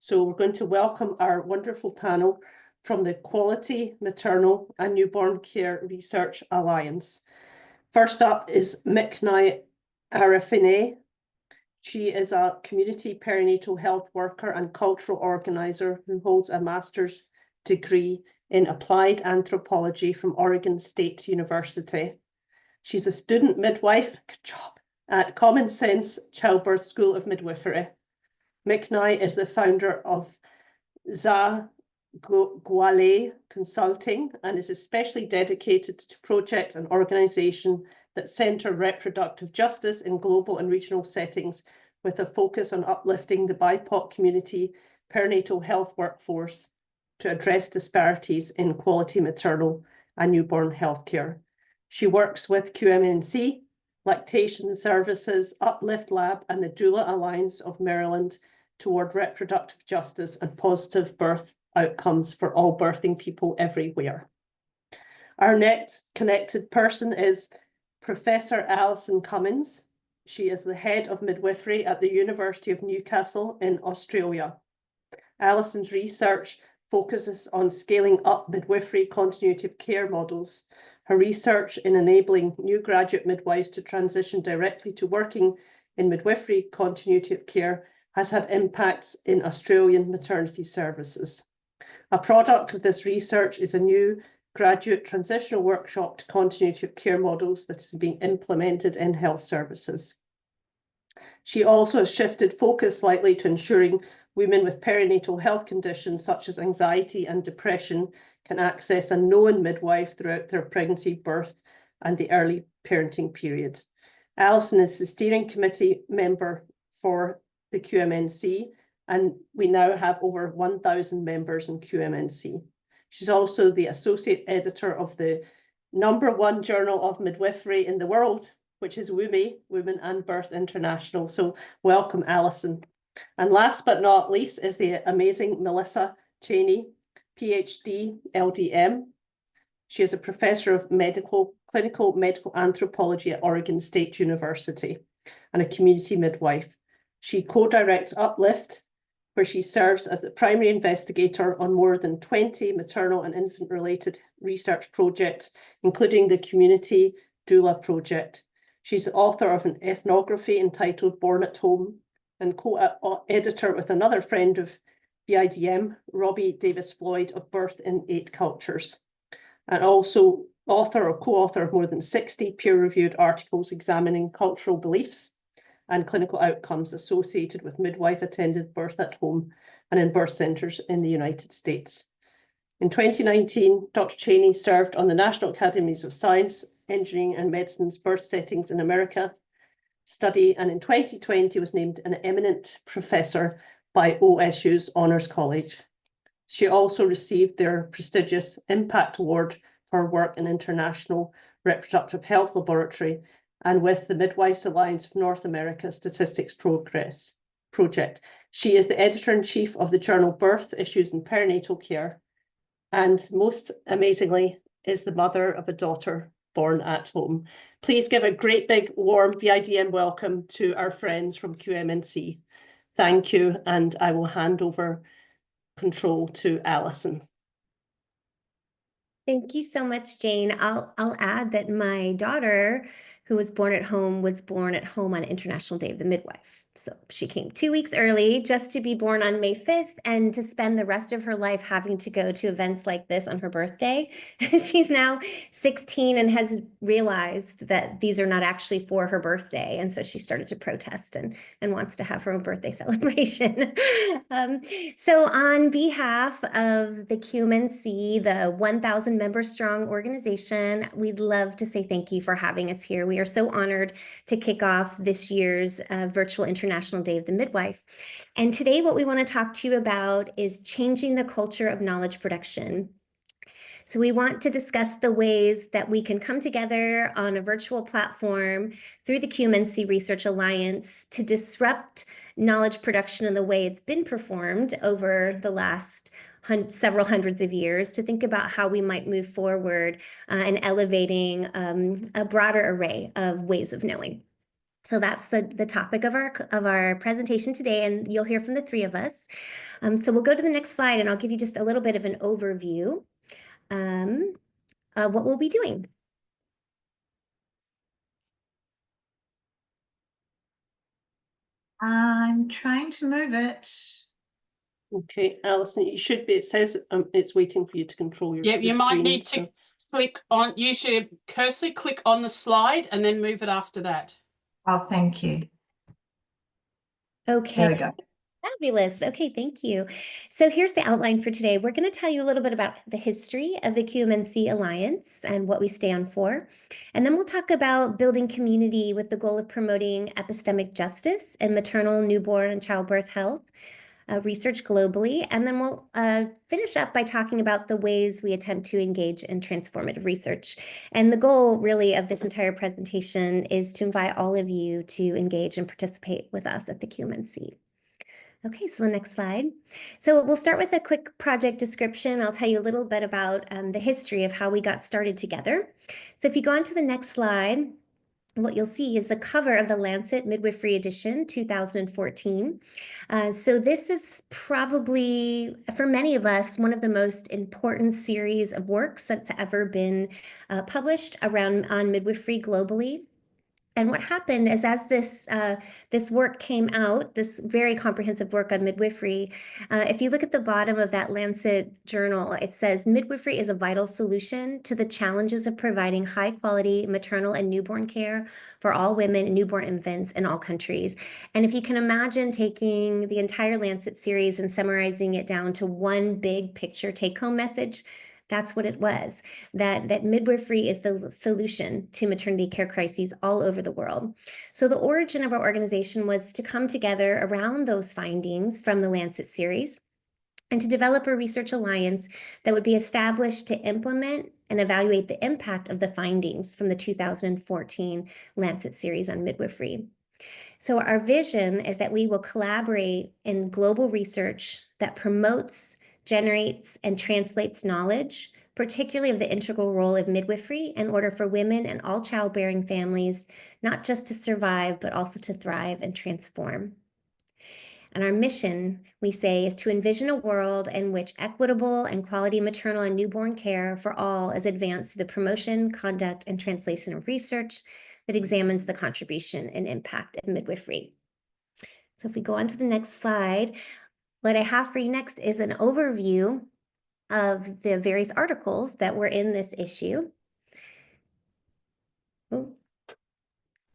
So we're going to welcome our wonderful panel from the Quality Maternal and Newborn Care Research Alliance. First up is Micknal Arefaine. She is a community perinatal health worker and cultural organizer who holds a master's degree in applied anthropology from Oregon State University. She's a student midwife, good job, at Common Sense Childbirth School of Midwifery. Micknal is the founder of Guale Consulting and is especially dedicated to projects and organizations that center reproductive justice in global and regional settings with a focus on uplifting the BIPOC community perinatal health workforce to address disparities in quality maternal and newborn healthcare. She works with QMNC, Lactation Services, Uplift Lab, and the Doula Alliance of Maryland toward reproductive justice and positive birth outcomes for all birthing people everywhere. Our next connected person is Professor Allison Cummins. She is the head of midwifery at the University of Newcastle in Australia. Allison's research focuses on scaling up midwifery continuity of care models. Her research in enabling new graduate midwives to transition directly to working in midwifery continuity of care has had impacts in Australian maternity services. A product of this research is a new graduate transitional workshop to continuity of care models that is being implemented in health services. She also has shifted focus slightly to ensuring women with perinatal health conditions such as anxiety and depression can access a known midwife throughout their pregnancy, birth, and the early parenting period. Allison is the steering committee member for the QMNC, and we now have over 1,000 members in QMNC. She's also the associate editor of the #1 journal of midwifery in the world, which is WOMI, Women and Birth International. So welcome, Allison. And last but not least is the amazing Melissa Cheyney, PhD, LDM. She is a professor of clinical medical anthropology at Oregon State University and a community midwife. She co-directs Uplift, where she serves as the primary investigator on more than 20 maternal and infant-related research projects, including the Community Doula Project. She's the author of an ethnography entitled Born at Home and co-editor with another friend of BIDM, Robbie Davis-Floyd, of Birth in 8 Cultures, and also author or co-author of more than 60 peer-reviewed articles examining cultural beliefs and clinical outcomes associated with midwife-attended birth at home and in birth centres in the United States. In 2019, Dr. Cheyney served on the National Academies of Science, Engineering and Medicine's Birth Settings in America study, and in 2020 was named an eminent professor by OSU's Honours College. She also received their prestigious Impact Award for her work in International Reproductive Health Laboratory and with the Midwives Alliance of North America Statistics Progress Project. She is the editor-in-chief of the journal Birth Issues in Perinatal Care, and most amazingly is the mother of a daughter born at home. Please give a great big warm BIDM welcome to our friends from QMNC. Thank you, and I will hand over control to Allison. Thank you so much, Jane. I'll add that my daughter, who was born at home on International Day of the Midwife. So she came 2 weeks early just to be born on May 5th and to spend the rest of her life having to go to events like this on her birthday. She's now 16 and has realized that these are not actually for her birthday. And so she started to protest and wants to have her own birthday celebration. So on behalf of the QMNC, the 1,000 member strong organization, we'd love to say thank you for having us here. We are so honored to kick off this year's virtual International Day of the Midwife. And today what we want to talk to you about is changing the culture of knowledge production. So we want to discuss the ways that we can come together on a virtual platform through the QMNC Research Alliance to disrupt knowledge production in the way it's been performed over the last several hundreds of years, to think about how we might move forward in elevating a broader array of ways of knowing. So that's the topic of our presentation today, and you'll hear from the three of us. So we'll go to the next slide, and I'll give you just a little bit of an overview of what we'll be doing. I'm trying to move it. Okay, Alison, it should be, it says it's waiting for you to control your You might screen, need to click on, you should cursor click on the slide and then move it after that. Oh, thank you. Okay. There we go. Fabulous. Okay, thank you. So here's the outline for today. We're going to tell you a little bit about the history of the QMNC Alliance and what we stand for. And then we'll talk about building community with the goal of promoting epistemic justice in maternal, newborn, and childbirth health research globally. And then we'll finish up by talking about the ways we attempt to engage in transformative research. And the goal really of this entire presentation is to invite all of you to engage and participate with us at the QMNC. Okay, so the next slide. So we'll start with a quick project description. I'll tell you a little bit about the history of how we got started together. So if you go on to the next slide, what you'll see is the cover of the Lancet Midwifery edition 2014. So this is probably, for many of us, one of the most important series of works that's ever been published on midwifery globally. And what happened is, as this work came out, this very comprehensive work on midwifery, if you look at the bottom of that Lancet journal, it says, midwifery is a vital solution to the challenges of providing high-quality maternal and newborn care for all women and newborn infants in all countries. And if you can imagine taking the entire Lancet series and summarizing it down to one big picture take-home message, that's what it was, that midwifery is the solution to maternity care crises all over the world. So the origin of our organization was to come together around those findings from the Lancet series and to develop a research alliance that would be established to implement and evaluate the impact of the findings from the 2014 Lancet series on midwifery. So our vision is that we will collaborate in global research that promotes, generates, and translates knowledge, particularly of the integral role of midwifery in order for women and all childbearing families, not just to survive, but also to thrive and transform. And our mission, we say, is to envision a world in which equitable and quality maternal and newborn care for all is advanced through the promotion, conduct, and translation of research that examines the contribution and impact of midwifery. So if we go on to the next slide, what I have for you next is an overview of the various articles that were in this issue. Oh,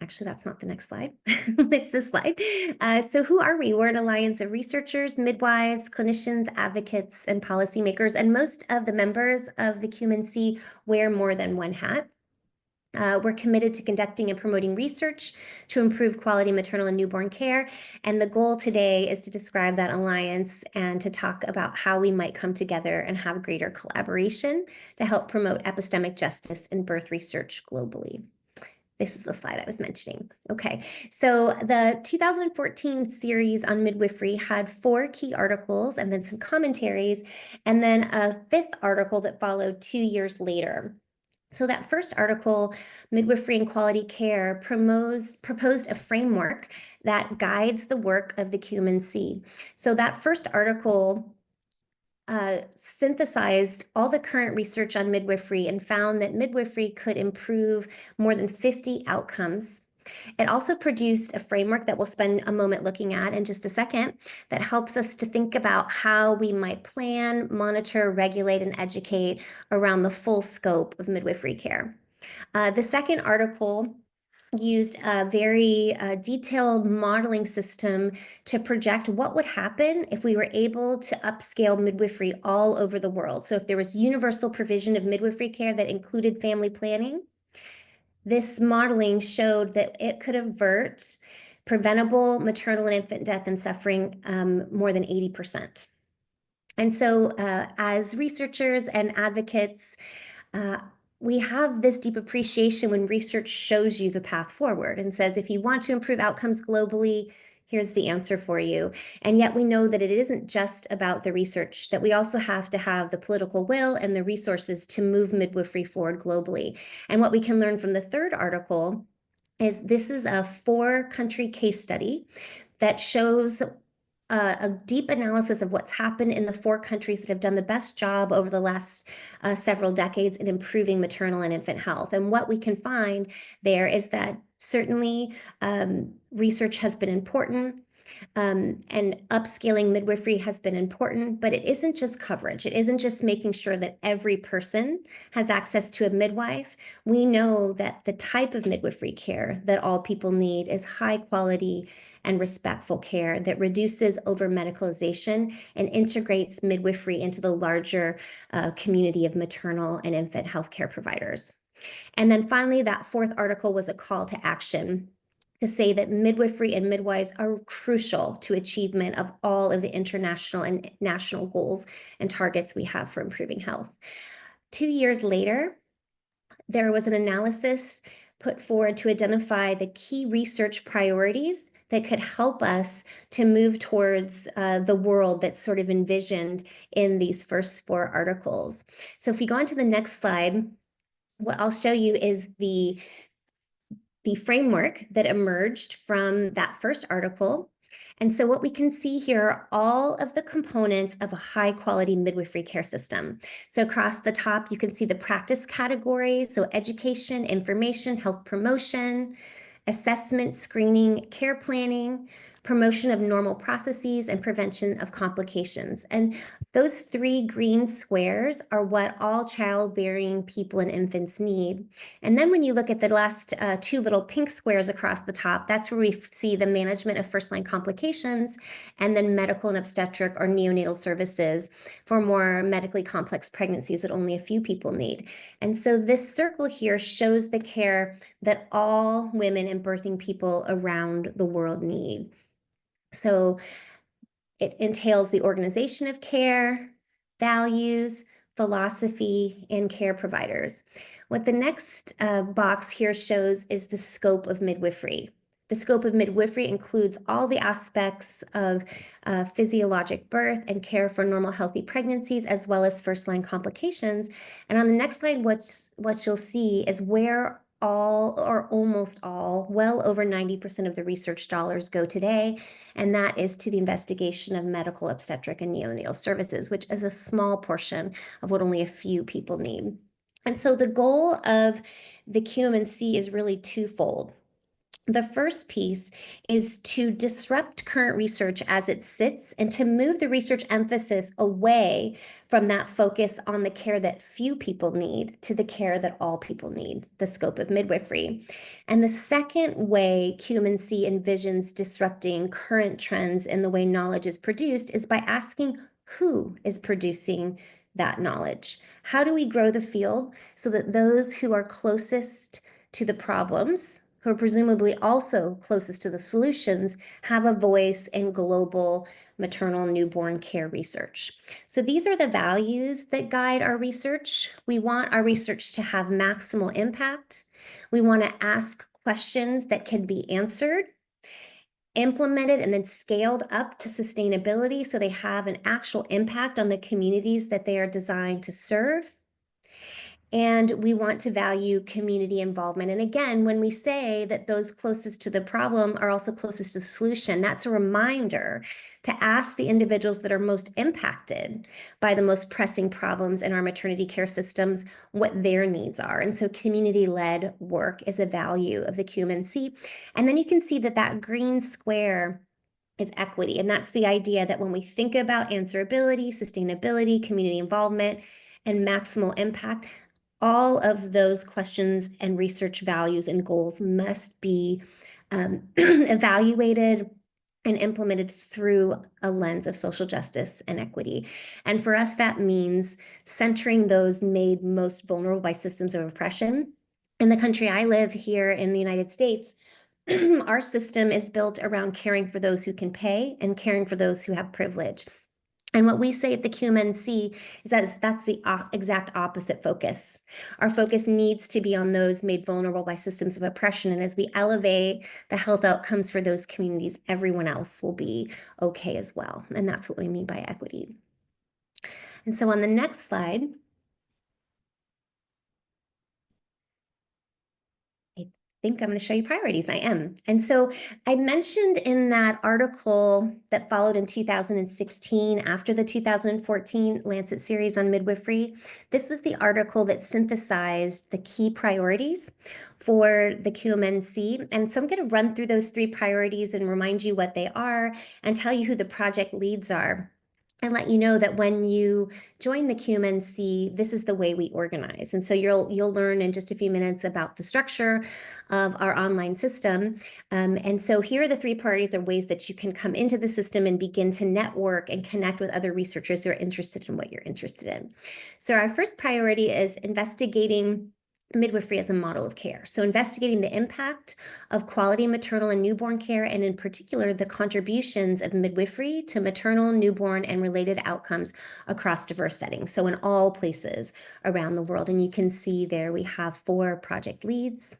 actually, that's not the next slide. It's this slide. So who are we? We're an alliance of researchers, midwives, clinicians, advocates, and policymakers. And most of the members of the QMNC wear more than one hat. We're committed to conducting and promoting research to improve quality maternal and newborn care. And the goal today is to describe that alliance and to talk about how we might come together and have greater collaboration to help promote epistemic justice in birth research globally. This is the slide I was mentioning. Okay, so the 2014 series on midwifery had 4 key articles and then some commentaries, and then a 5th article that followed 2 years later. So that first article, Midwifery and Quality Care, proposed a framework that guides the work of the QMNC. So that first article synthesized all the current research on midwifery and found that midwifery could improve more than 50 outcomes. It also produced a framework that we'll spend a moment looking at in just a second that helps us to think about how we might plan, monitor, regulate, and educate around the full scope of midwifery care. The second article used a very detailed modeling system to project what would happen if we were able to upscale midwifery all over the world. So if there was universal provision of midwifery care that included family planning, this modeling showed that it could avert preventable maternal and infant death and suffering more than 80%. And so as researchers and advocates, we have this deep appreciation when research shows you the path forward and says, if you want to improve outcomes globally, here's the answer for you. And yet we know that it isn't just about the research, that we also have to have the political will and the resources to move midwifery forward globally. And what we can learn from the third article is this is a 4-country case study that shows a deep analysis of what's happened in the 4 countries that have done the best job over the last several decades in improving maternal and infant health. And what we can find there is that certainly research has been important, and upscaling midwifery has been important, but it isn't just coverage. It isn't just making sure that every person has access to a midwife. We know that the type of midwifery care that all people need is high quality and respectful care that reduces over-medicalization and integrates midwifery into the larger community of maternal and infant healthcare providers. And then finally, that 4th article was a call to action to say that midwifery and midwives are crucial to achievement of all of the international and national goals and targets we have for improving health. 2 years later, there was an analysis put forward to identify the key research priorities that could help us to move towards the world that's sort of envisioned in these first 4 articles. So if we go on to the next slide, what I'll show you is the framework that emerged from that first article. And so what we can see here are all of the components of a high quality midwifery care system. So across the top, you can see the practice categories, so education, information, health promotion, assessment, screening, care planning, promotion of normal processes, and prevention of complications. And those 3 green squares are what all childbearing people and infants need. And then when you look at the last 2 little pink squares across the top, that's where we see the management of first-line complications, and then medical and obstetric or neonatal services for more medically complex pregnancies that only a few people need. And so this circle here shows the care that all women and birthing people around the world need. So it entails the organization of care, values, philosophy, and care providers. What the next box here shows is the scope of midwifery. The scope of midwifery includes all the aspects of physiologic birth and care for normal healthy pregnancies, as well as first-line complications. And on the next slide, what you'll see is where all or almost all, well over 90% of the research dollars go today, and that is to the investigation of medical, obstetric, and neonatal services, which is a small portion of what only a few people need. And so the goal of the QMNC is really twofold. The first piece is to disrupt current research as it sits and to move the research emphasis away from that focus on the care that few people need to the care that all people need, the scope of midwifery. And the second way QMNC envisions disrupting current trends in the way knowledge is produced is by asking who is producing that knowledge. How do we grow the field so that those who are closest to the problems, who are presumably also closest to the solutions, have a voice in global maternal newborn care research? So these are the values that guide our research. We want our research to have maximal impact. We want to ask questions that can be answered, implemented, and then scaled up to sustainability so they have an actual impact on the communities that they are designed to serve. And we want to value community involvement. And again, when we say that those closest to the problem are also closest to the solution, that's a reminder to ask the individuals that are most impacted by the most pressing problems in our maternity care systems what their needs are. And so community-led work is a value of the QMNC. And then you can see that that green square is equity. And that's the idea that when we think about answerability, sustainability, community involvement, and maximal impact, all of those questions and research values and goals must be evaluated and implemented through a lens of social justice and equity. And for us, that means centering those made most vulnerable by systems of oppression. In the country I live here in the United States, our system is built around caring for those who can pay and caring for those who have privilege. And what we say at the QMNC is that that's the exact opposite focus. Our focus needs to be on those made vulnerable by systems of oppression. And as we elevate the health outcomes for those communities, everyone else will be okay as well. And that's what we mean by equity. And so on the next slide, I think I'm going to show you priorities. I am. And so I mentioned in that article that followed in 2016 after the 2014 Lancet series on midwifery, this was the article that synthesized the key priorities for the QMNC. And so I'm going to run through those 3 priorities and remind you what they are and tell you who the project leads are. And let you know that when you join the QMNC, this is the way we organize. And so you'll learn in just a few minutes about the structure of our online system. And so here are the 3 priorities or ways that you can come into the system and begin to network and connect with other researchers who are interested in what you're interested in. So our first priority is investigating midwifery as a model of care. So investigating the impact of quality maternal and newborn care, and in particular, the contributions of midwifery to maternal, newborn, and related outcomes across diverse settings. So in all places around the world. And you can see there we have 4 project leads.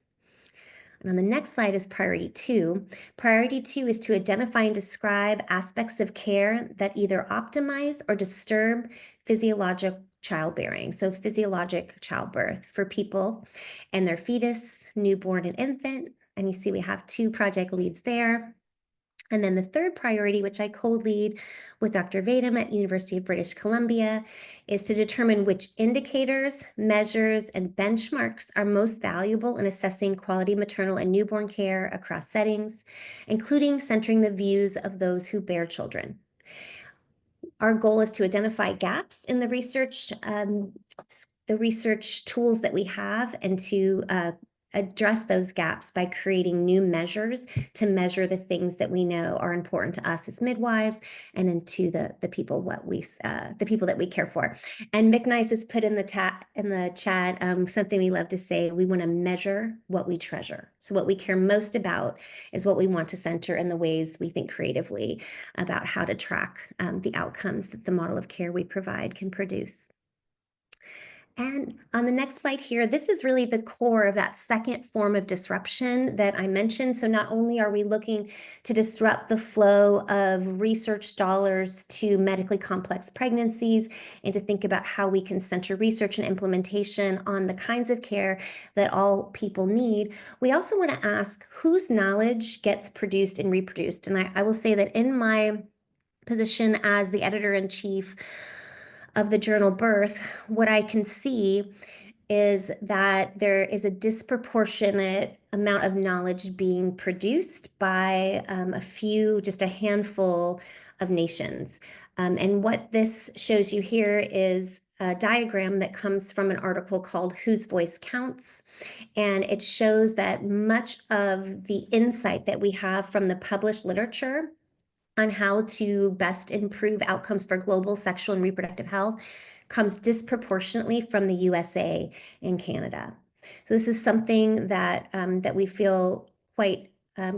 And on the next slide is priority 2. Priority 2 is to identify and describe aspects of care that either optimize or disturb physiologic childbearing, so physiologic childbirth for people and their fetus, newborn, and infant. And you see we have 2 project leads there. And then the third priority, which I co-lead with Dr. Vadam at University of British Columbia, is to determine which indicators, measures, and benchmarks are most valuable in assessing quality maternal and newborn care across settings, including centering the views of those who bear children. Our goal is to identify gaps in the research tools that we have, and to address those gaps by creating new measures to measure the things that we know are important to us as midwives, and then to the people that we care for. And Micknal has put in the chat something we love to say: we want to measure what we treasure. So what we care most about is what we want to center in the ways we think creatively about how to track the outcomes that the model of care we provide can produce. And on the next slide here, this is really the core of that second form of disruption that I mentioned. So not only are we looking to disrupt the flow of research dollars to medically complex pregnancies and to think about how we can center research and implementation on the kinds of care that all people need, we also want to ask whose knowledge gets produced and reproduced. And I will say that in my position as the editor-in-chief of the journal Birth, what I can see is that there is a disproportionate amount of knowledge being produced by just a handful of nations. And what this shows you here is a diagram that comes from an article called Whose Voice Counts. And it shows that much of the insight that we have from the published literature on how to best improve outcomes for global sexual and reproductive health comes disproportionately from the USA and Canada. So this is something that, that we feel quite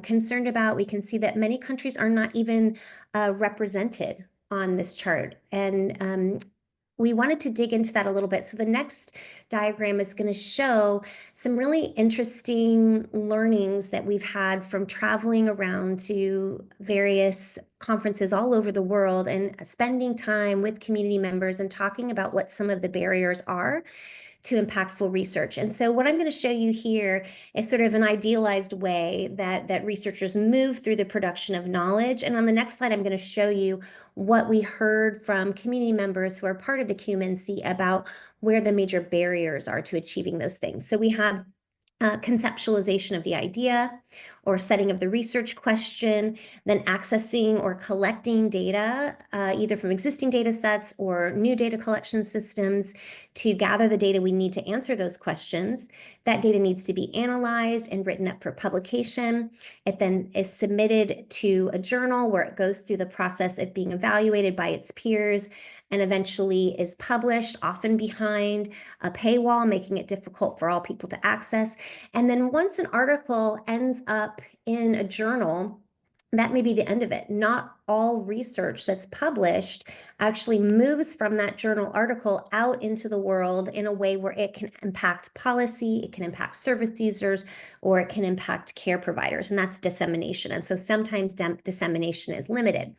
concerned about. We can see that many countries are not even represented on this chart. And we wanted to dig into that a little bit. So the next diagram is going to show some really interesting learnings that we've had from traveling around to various conferences all over the world and spending time with community members and talking about what some of the barriers are to impactful research. And so what I'm going to show you here is sort of an idealized way that researchers move through the production of knowledge. And on the next slide, I'm going to show you what we heard from community members who are part of the QMNC about where the major barriers are to achieving those things. So we have conceptualization of the idea or setting of the research question, then accessing or collecting data, either from existing data sets or new data collection systems to gather the data we need to answer those questions. That data needs to be analyzed and written up for publication. It then is submitted to a journal where it goes through the process of being evaluated by its peers and eventually is published, often behind a paywall, making it difficult for all people to access. And then once an article ends up in a journal, that may be the end of it. Not all research that's published actually moves from that journal article out into the world in a way where it can impact policy, it can impact service users, or it can impact care providers, and that's dissemination. And so sometimes dissemination is limited.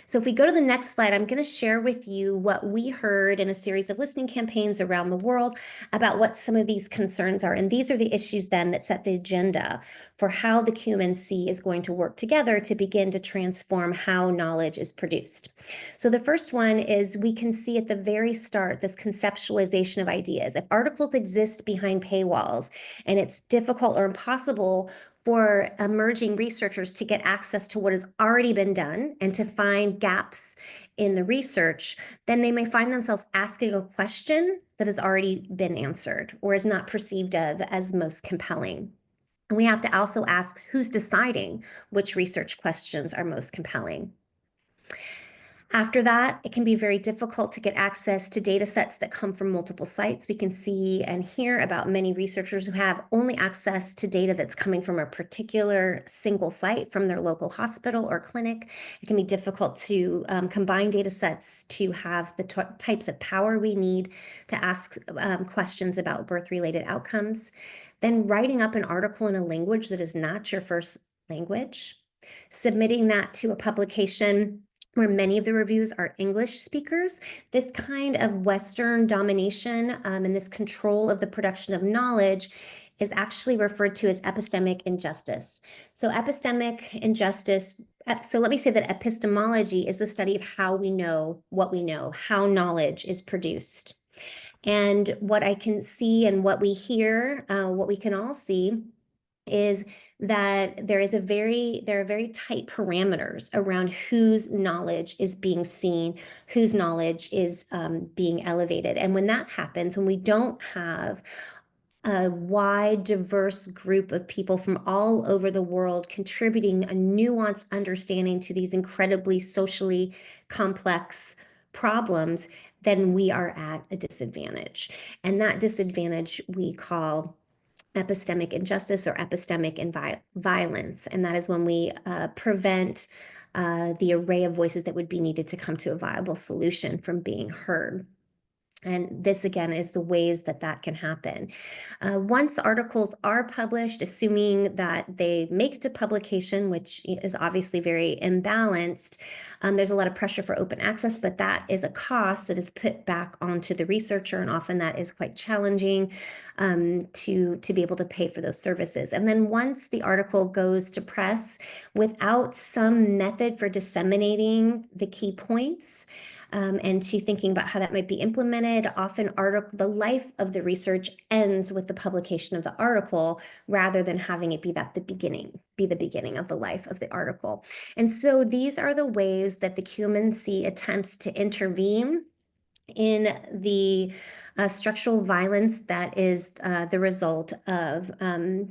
So if we go to the next slide, I'm going to share with you what we heard in a series of listening campaigns around the world about what some of these concerns are. And these are the issues then that set the agenda for how the QMNC is going to work together to begin to transform how knowledge is produced. So the first one is we can see at the very start this conceptualization of ideas. If articles exist behind paywalls and it's difficult or impossible for emerging researchers to get access to what has already been done and to find gaps in the research, then they may find themselves asking a question that has already been answered or is not perceived of as most compelling. And we have to also ask who's deciding which research questions are most compelling. After that, it can be very difficult to get access to data sets that come from multiple sites. We can see and hear about many researchers who have only access to data that's coming from a particular single site from their local hospital or clinic. It can be difficult to combine data sets to have the types of power we need to ask questions about birth-related outcomes. Then writing up an article in a language that is not your first language, submitting that to a publication where many of the reviews are English speakers. This kind of Western domination and this control of the production of knowledge is actually referred to as epistemic injustice. So epistemic injustice, so let me say that epistemology is the study of how we know what we know, how knowledge is produced. And what I can see and what we hear, what we can all see is that there are very tight parameters around whose knowledge is being seen, whose knowledge is being elevated. And when that happens, when we don't have a wide, diverse group of people from all over the world contributing a nuanced understanding to these incredibly socially complex problems, then we are at a disadvantage. And that disadvantage we call epistemic injustice or epistemic violence. And that is when we prevent the array of voices that would be needed to come to a viable solution from being heard. And this, again, is the ways that that can happen. Once articles are published, assuming that they make it to publication, which is obviously very imbalanced, there's a lot of pressure for open access, but that is a cost that is put back onto the researcher, and often that is quite challenging to be able to pay for those services. And then once the article goes to press, without some method for disseminating the key points, and to thinking about how that might be implemented, often the life of the research ends with the publication of the article rather than having it be the beginning of the life of the article. And so these are the ways that the QMNC attempts to intervene in the structural violence that is the result of the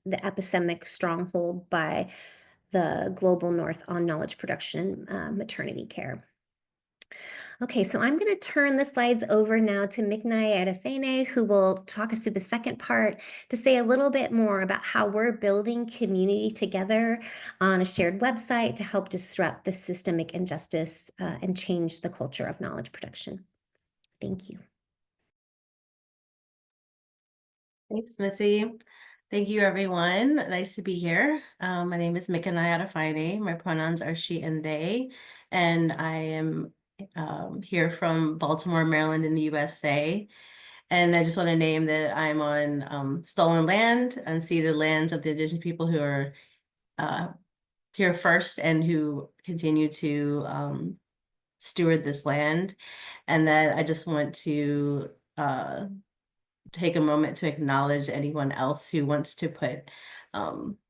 epistemic stronghold by the global north on knowledge production and maternity care. Okay, so I'm going to turn the slides over now to Arefaine, who will talk us through the second part to say a little bit more about how we're building community together on a shared website to help disrupt the systemic injustice and change the culture of knowledge production. Thank you. Thanks, Missy. Thank you, everyone. Nice to be here. My name is Arefaine. My pronouns are she and they, and I am here from Baltimore, Maryland in the USA. And I just want to name that I'm on stolen land, unceded lands of the indigenous people who are here first and who continue to steward this land. And that I just want to take a moment to acknowledge anyone else who wants to put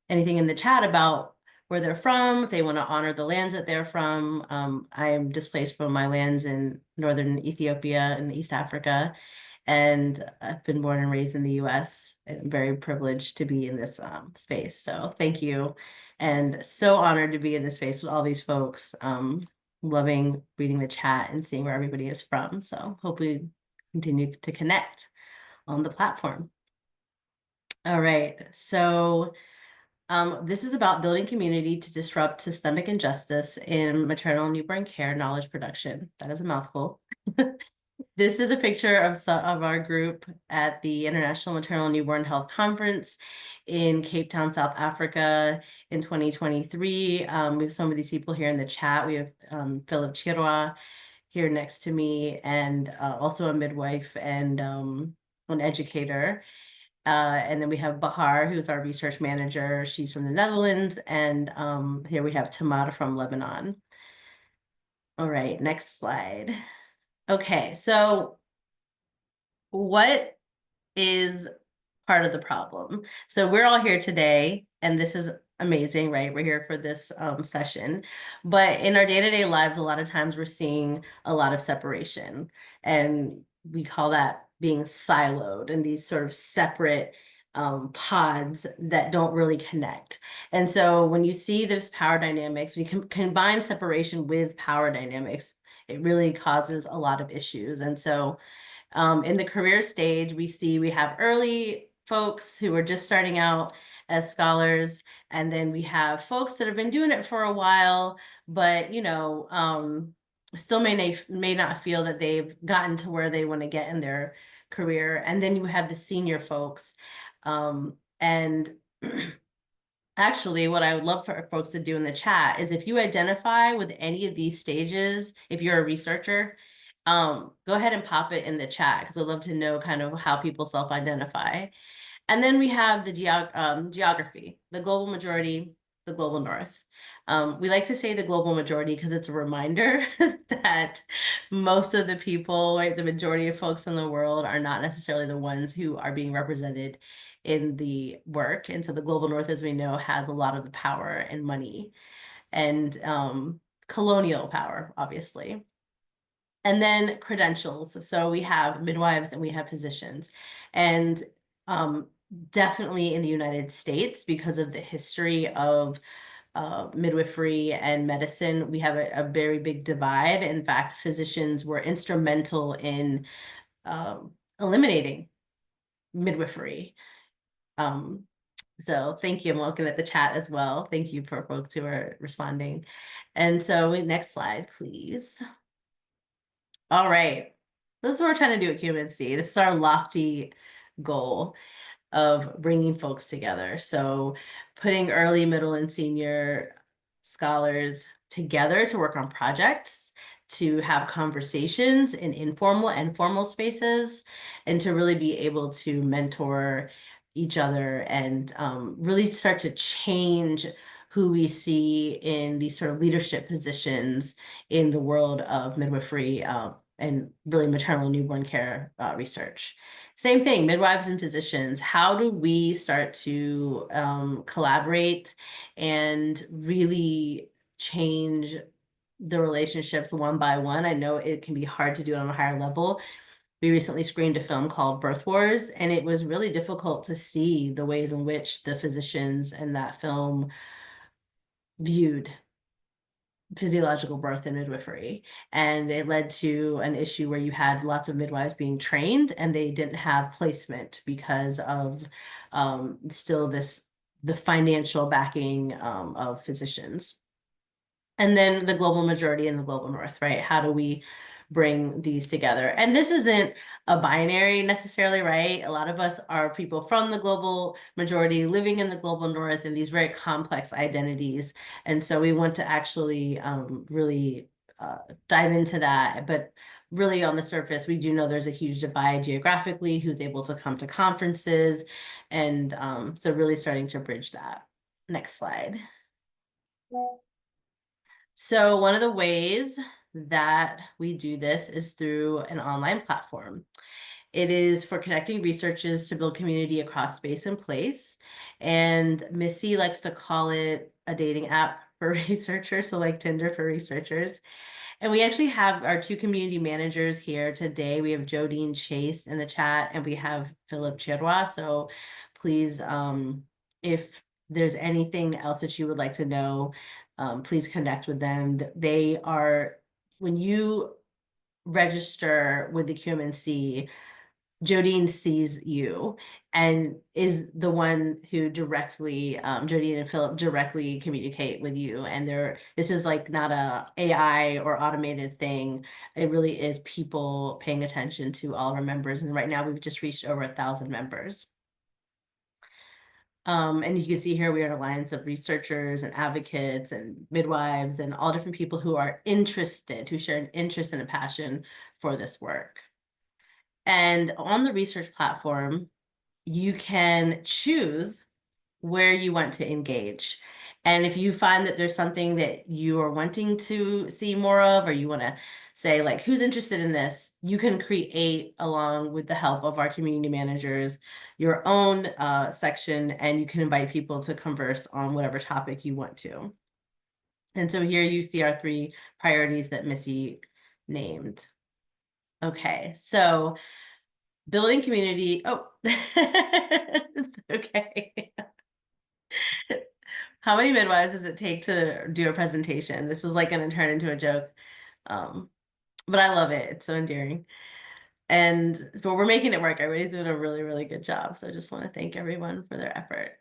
anything in the chat about where they're from, if they want to honor the lands that they're from. I am displaced from my lands in northern Ethiopia and East Africa, and I've been born and raised in the US. I'm very privileged to be in this space. So thank you, and so honored to be in this space with all these folks. Loving reading the chat and seeing where everybody is from. So hope we continue to connect on the platform. All right, so This is about building community to disrupt systemic injustice in maternal and newborn care knowledge production. That is a mouthful. This is a picture of our group at the International Maternal and Newborn Health Conference in Cape Town, South Africa in 2023. We have some of these people here in the chat. We have Philip Chirwa here next to me, and also a midwife and an educator. And then we have Bahar, who's our research manager. She's from the Netherlands. And here we have Tamara from Lebanon. All right, next slide. Okay, so what is part of the problem? So we're all here today, and this is amazing, right? We're here for this session. But in our day-to-day lives, a lot of times we're seeing a lot of separation. And we call that being siloed and these sort of separate pods that don't really connect. And so when you see those power dynamics, we can combine separation with power dynamics. It really causes a lot of issues. And so in the career stage, we have early folks who are just starting out as scholars, and then we have folks that have been doing it for a while, but still may not feel that they've gotten to where they want to get in their career. And then you have the senior folks. And actually, what I would love for folks to do in the chat is if you identify with any of these stages, if you're a researcher, go ahead and pop it in the chat, because I'd love to know kind of how people self-identify. And then we have the geography, the global majority, the global north. We like to say the global majority because it's a reminder that most of the people, right, the majority of folks in the world are not necessarily the ones who are being represented in the work. And so the global north, as we know, has a lot of the power and money and colonial power, obviously. And then credentials. So we have midwives and we have physicians. And definitely in the United States, because of the history of midwifery and medicine, we have a very big divide. In fact, physicians were instrumental in eliminating midwifery. So thank you. I'm looking at the chat as well. Thank you for folks who are responding. And so next slide, please. All right. This is what we're trying to do at QMNC. This is our lofty goal of bringing folks together. So putting early, middle, and senior scholars together to work on projects, to have conversations in informal and formal spaces, and to really be able to mentor each other and really start to change who we see in these sort of leadership positions in the world of midwifery and really maternal newborn care research. Same thing, midwives and physicians. How do we start to collaborate and really change the relationships one by one? I know it can be hard to do it on a higher level. We recently screened a film called Birth Wars, and it was really difficult to see the ways in which the physicians in that film viewed physiological birth and midwifery. And it led to an issue where you had lots of midwives being trained and they didn't have placement because of still the financial backing of physicians. And then the global majority and the global north, right? How do we bring these together? And this isn't a binary necessarily, right? A lot of us are people from the global majority living in the global north and these very complex identities. And so we want to actually really dive into that. But really on the surface, we do know there's a huge divide geographically, who's able to come to conferences. And so really starting to bridge that. Next slide. So one of the ways that we do this is through an online platform. It is for connecting researchers to build community across space and place. And Missy likes to call it a dating app for researchers, so like Tinder for researchers. And we actually have our two community managers here today. We have Jodine Chase in the chat, and we have Philip Chirwa. So please, if there's anything else that you would like to know, please connect with them. They are, when you register with the QMNC, Jodine sees you and is the one who directly, Jodine and Philip directly communicate with you. And this is like not a AI or automated thing. It really is people paying attention to all of our members. And right now we've just reached over 1,000 members. And you can see here we are an alliance of researchers and advocates and midwives and all different people who are interested, who share an interest and a passion for this work. And on the research platform, you can choose where you want to engage. And if you find that there's something that you are wanting to see more of, or you want to say like, who's interested in this, you can create, along with the help of our community managers, your own section, and you can invite people to converse on whatever topic you want to. And so here you see our 3 priorities that Missy named. Okay, so building community. Oh, it's okay. How many midwives does it take to do a presentation? This is like going to turn into a joke. But I love it. It's so endearing. But we're making it work. Everybody's doing a really, really good job. So I just want to thank everyone for their effort.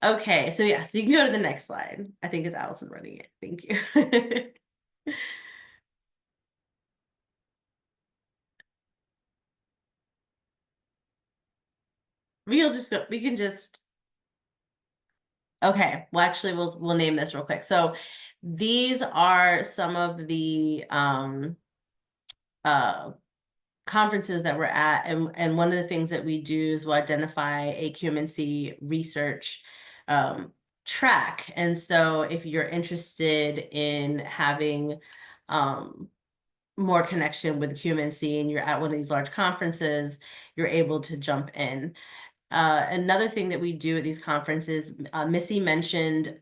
Okay, so yeah, so you can go to the next slide. I think it's Allison running it. Thank you. We can just, okay, well, actually we'll name this real quick. So these are some of the conferences that we're at, and one of the things that we do is we'll identify a QMNC research track. And so if you're interested in having more connection with QMNC and you're at one of these large conferences, you're able to jump in. Another thing that we do at these conferences, Missy mentioned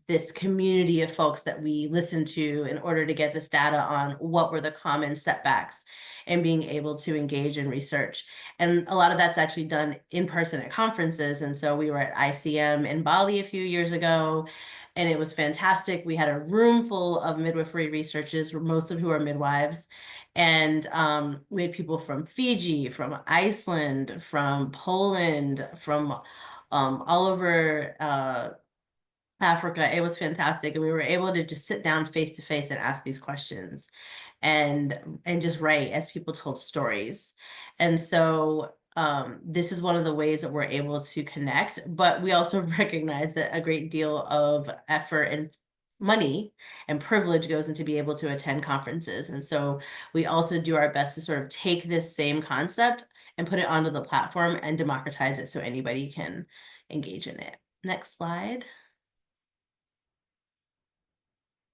this community of folks that we listen to in order to get this data on what were the common setbacks and being able to engage in research. And a lot of that's actually done in person at conferences. And so we were at ICM in Bali a few years ago, and it was fantastic. We had a room full of midwifery researchers, most of who are midwives. And we had people from Fiji, from Iceland, from Poland, from all over Africa. It was fantastic. And we were able to just sit down face to face and ask these questions and just write as people told stories. And so this is one of the ways that we're able to connect, but we also recognize that a great deal of effort and money and privilege goes into being able to attend conferences. And so we also do our best to sort of take this same concept and put it onto the platform and democratize it so anybody can engage in it. Next slide.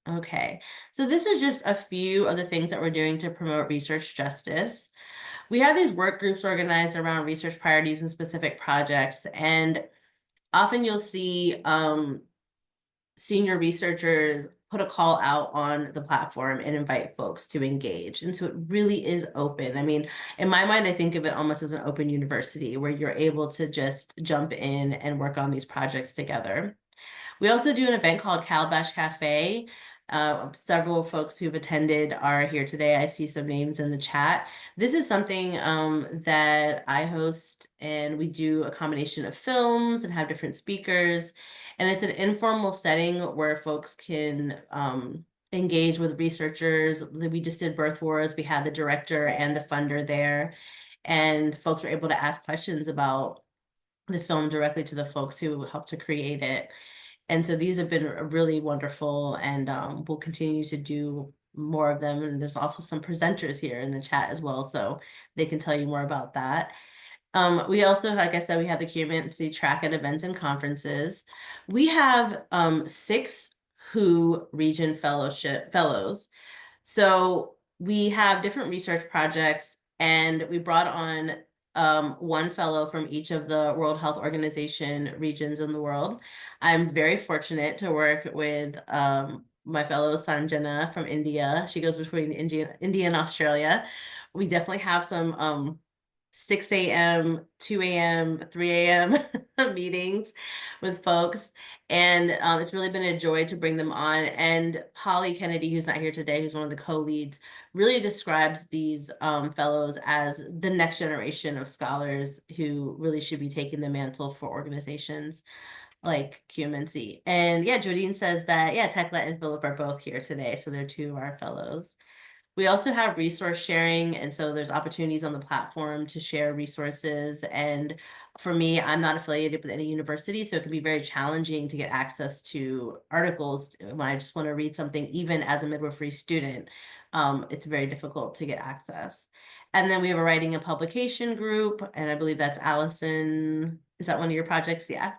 Okay, so this is just a few of the things that we're doing to promote research justice. We have these work groups organized around research priorities and specific projects, and often you'll see senior researchers put a call out on the platform and invite folks to engage. And so it really is open. I mean, in my mind, I think of it almost as an open university where you're able to just jump in and work on these projects together. We also do an event called Calabash Cafe. Several folks who've attended are here today. I see some names in the chat. This is something that I host, and we do a combination of films and have different speakers. And it's an informal setting where folks can engage with researchers. We just did Birth Wars. We had the director and the funder there, and folks were able to ask questions about the film directly to the folks who helped to create it. And so these have been really wonderful, and we'll continue to do more of them. And there's also some presenters here in the chat as well, so they can tell you more about that. We also, like I said, we have the QMNC track at events and conferences. We have 6 WHO region fellows. So we have different research projects, and we brought on one fellow from each of the World Health Organization regions in the world. I'm very fortunate to work with my fellow Sanjana from India. She goes between India and Australia. We definitely have some 6 a.m., 2 a.m., 3 a.m. meetings with folks. And it's really been a joy to bring them on. And Holly Kennedy, who's not here today, who's one of the co-leads, really describes these fellows as the next generation of scholars who really should be taking the mantle for organizations like QMNC. And yeah, Jodine says that, yeah, Tekla and Philip are both here today. So they're two of our fellows. We also have resource sharing, and so there's opportunities on the platform to share resources. And for me, I'm not affiliated with any university, so it can be very challenging to get access to articles when I just want to read something, even as a midwifery student. It's very difficult to get access. And then we have a writing and publication group, and I believe that's Allison. Is that one of your projects? Yeah.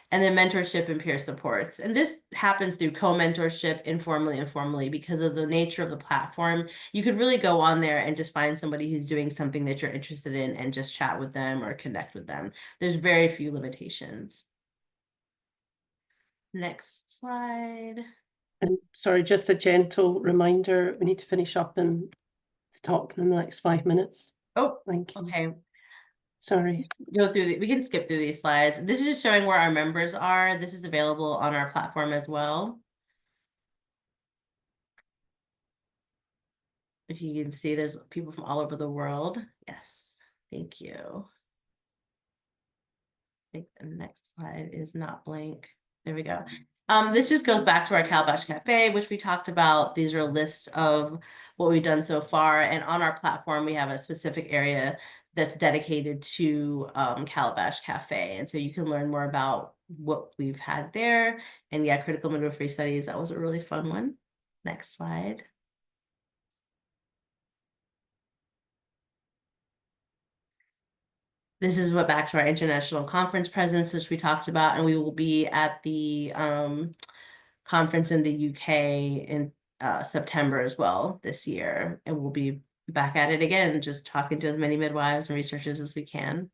And then mentorship and peer supports. And this happens through co-mentorship, informally and formally, because of the nature of the platform. You could really go on there and just find somebody who's doing something that you're interested in and just chat with them or connect with them. There's very few limitations. Next slide. And sorry, just a gentle reminder, we need to finish up and talk in the next 5 minutes. Oh, Thank you. okay. Sorry. Go through we can skip through these slides. This is just showing where our members are. This is available on our platform as well. If you can see, there's people from all over the world. Yes, thank you. I think the next slide is not blank. There we go. This just goes back to our Calabash Cafe, which we talked about. These are a list of what we've done so far. And on our platform, we have a specific area that's dedicated to Calabash Cafe. And so you can learn more about what we've had there. And yeah, critical midwifery studies, that was a really fun one. Next slide. This is what back to our international conference presence, which we talked about, and we will be at the conference in the UK in September as well this year, and we'll be back at it again, just talking to as many midwives and researchers as we can.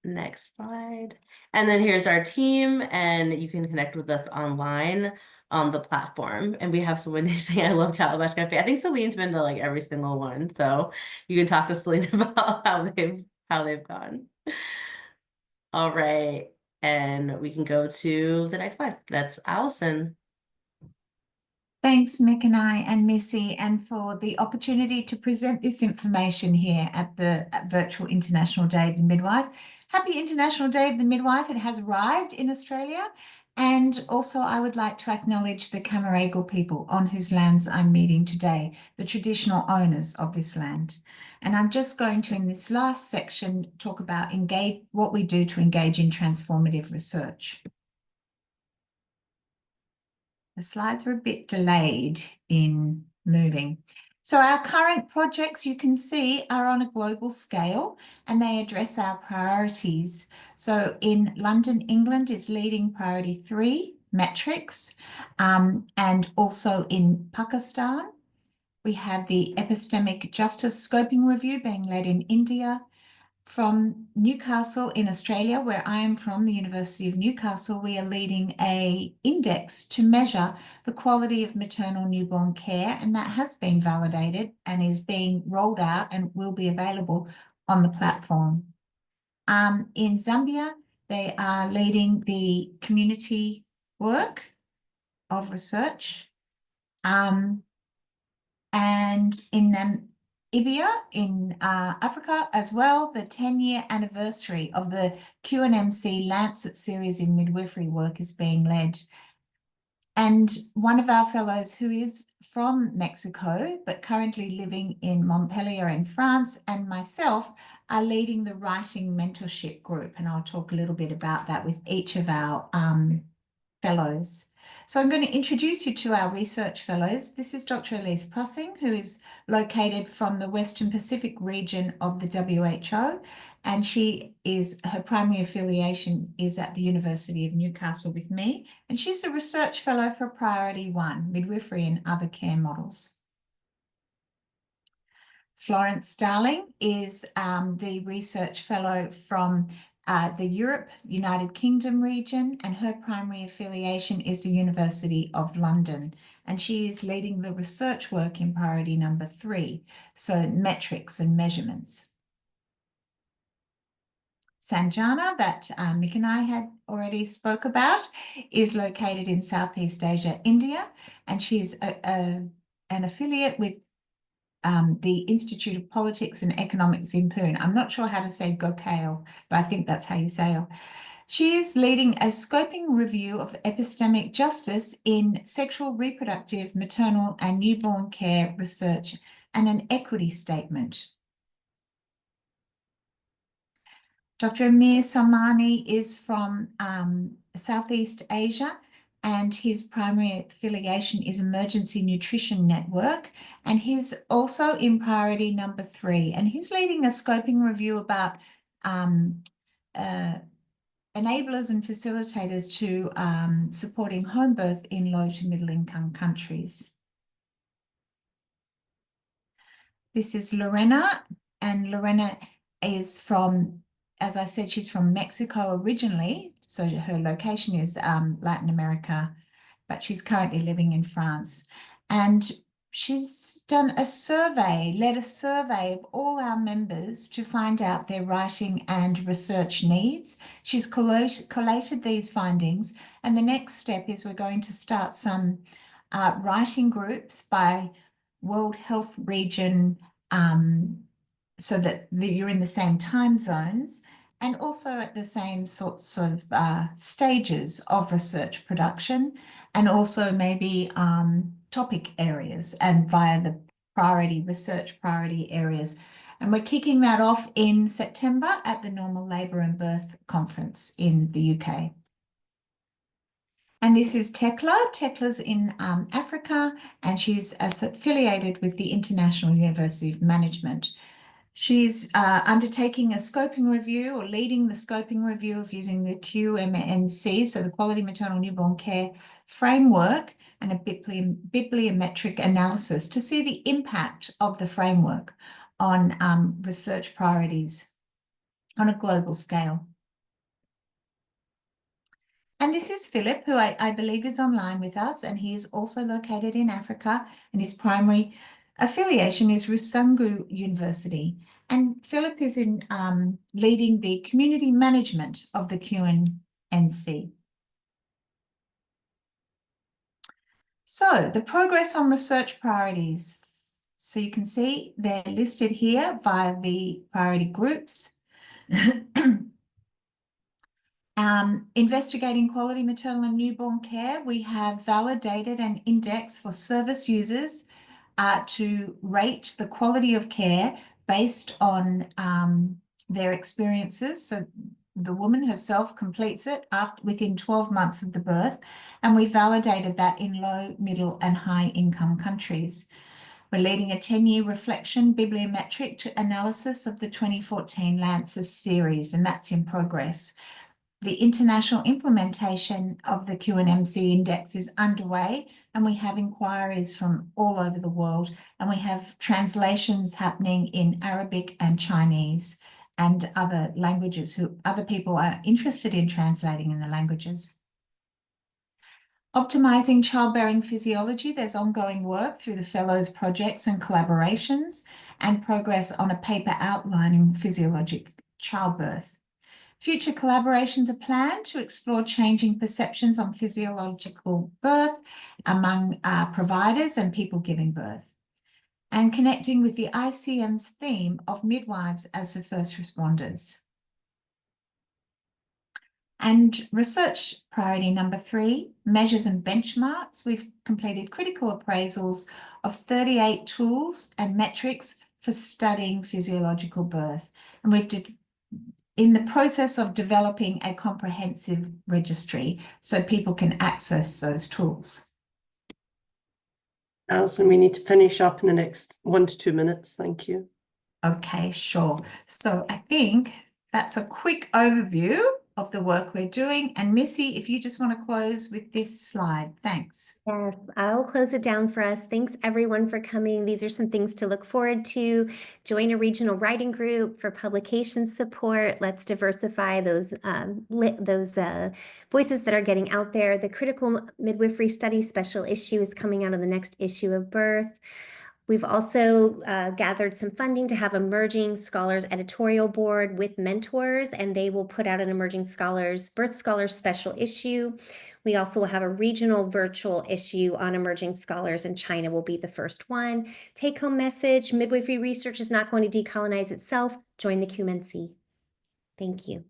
Next slide. And then here's our team, and you can connect with us online on the platform. And we have someone saying, I love Calabash Cafe. I think Celine's been to like every single one. So you can talk to Celine about how they've gone. All right. And we can go to the next slide. That's Allison. Thanks, Micknal and Missy, and for the opportunity to present this information here at the virtual International Day of the Midwife. Happy International Day of the Midwife. It has arrived in Australia. And also I would like to acknowledge the Camaragal people on whose lands I'm meeting today, the traditional owners of this land. And I'm just going to, in this last section, talk about what we do to engage in transformative research. The slides are a bit delayed in moving. So our current projects, you can see, are on a global scale and they address our priorities. So in London, England is leading priority 3, metrics, and also in Pakistan, we have the epistemic justice scoping review being led in India. From Newcastle in Australia, where I am from, the University of Newcastle, we are leading an index to measure the quality of maternal newborn care, and that has been validated and is being rolled out and will be available on the platform. In Zambia, they are leading the community work of research. And in Namibia in Africa as well, the 10-year anniversary of the QMNC Lancet Series in midwifery work is being led. And one of our fellows who is from Mexico, but currently living in Montpellier in France, and myself are leading the writing mentorship group. And I'll talk a little bit about that with each of our fellows. So I'm going to introduce you to our research fellows. This is Dr. Elise Pussing, who is located from the Western Pacific region of the WHO, and her primary affiliation is at the University of Newcastle with me, and she's a research fellow for Priority 1, Midwifery and Other Care Models. Florence Darling is the research fellow from the United Kingdom region, and her primary affiliation is the University of London, and she is leading the research work in priority number 3, so metrics and measurements. Sanjana that Mick and I had already spoke about is located in Southeast Asia, India, and she's an affiliate with the Institute of Politics and Economics in Pune. I'm not sure how to say Gokale, but I think that's how you say it. She is leading a scoping review of epistemic justice in sexual, reproductive, maternal and newborn care research and an equity statement. Dr. Amir Salmani is from Southeast Asia, and his primary affiliation is Emergency Nutrition Network, and he's also in priority number 3, and he's leading a scoping review about enablers and facilitators to supporting home birth in low to middle income countries. This is Lorena, and Lorena is from, as I said, she's from Mexico originally, so her location is Latin America, but she's currently living in France. And she's done a survey, led a survey of all our members to find out their writing and research needs. She's collated these findings, and the next step is we're going to start some writing groups by World Health Region, so that you're in the same time zones and also at the same sorts of stages of research production, and also maybe topic areas and via the research priority areas. And we're kicking that off in September at the Normal Labour and Birth Conference in the UK. And this is Tekla. Tekla's in Africa, and she's affiliated with the International University of Management. She's undertaking a scoping review, or leading the scoping review of using the QMNC, so the Quality Maternal Newborn Care Framework, and a bibliometric analysis to see the impact of the framework on research priorities on a global scale. And this is Philip, who I believe is online with us, and he is also located in Africa, and his primary affiliation is Rusungu University. And Philip is in leading the community management of the QMNC. So the progress on research priorities. So you can see they're listed here via the priority groups. Investigating quality maternal and newborn care, we have validated an index for service users to rate the quality of care based on their experiences. So the woman herself completes it within 12 months of the birth, and we validated that in low, middle and high income countries. We're leading a 10-year reflection bibliometric analysis of the 2014 Lancet Series, and that's in progress. The international implementation of the QMNC index is underway, and we have inquiries from all over the world, and we have translations happening in Arabic and Chinese and other languages other people are interested in translating in the languages. Optimizing childbearing physiology, there's ongoing work through the fellows projects and collaborations, and progress on a paper outlining physiologic childbirth. Future collaborations are planned to explore changing perceptions on physiological birth among providers and people giving birth, and connecting with the ICM's theme of midwives as the first responders. And research priority number 3, measures and benchmarks. We've completed critical appraisals of 38 tools and metrics for studying physiological birth. And we've in the process of developing a comprehensive registry so people can access those tools. Alison, we need to finish up in the next 1 to 2 minutes. Thank you. Okay, sure. So I think that's a quick overview of the work we're doing. And Missy, if you just want to close with this slide, thanks. Yes, I'll close it down for us. Thanks everyone for coming. These are some things to look forward to. Join a regional writing group for publication support. Let's diversify those voices that are getting out there. The Critical Midwifery Study special issue is coming out of the next issue of Birth. We've also gathered some funding to have Emerging Scholars Editorial Board with mentors, and they will put out an Emerging Scholars, Birth Scholars special issue. We also will have a regional virtual issue on emerging scholars, and China will be the first one. Take-home message: midwifery research is not going to decolonize itself. Join the QMNC. Thank you.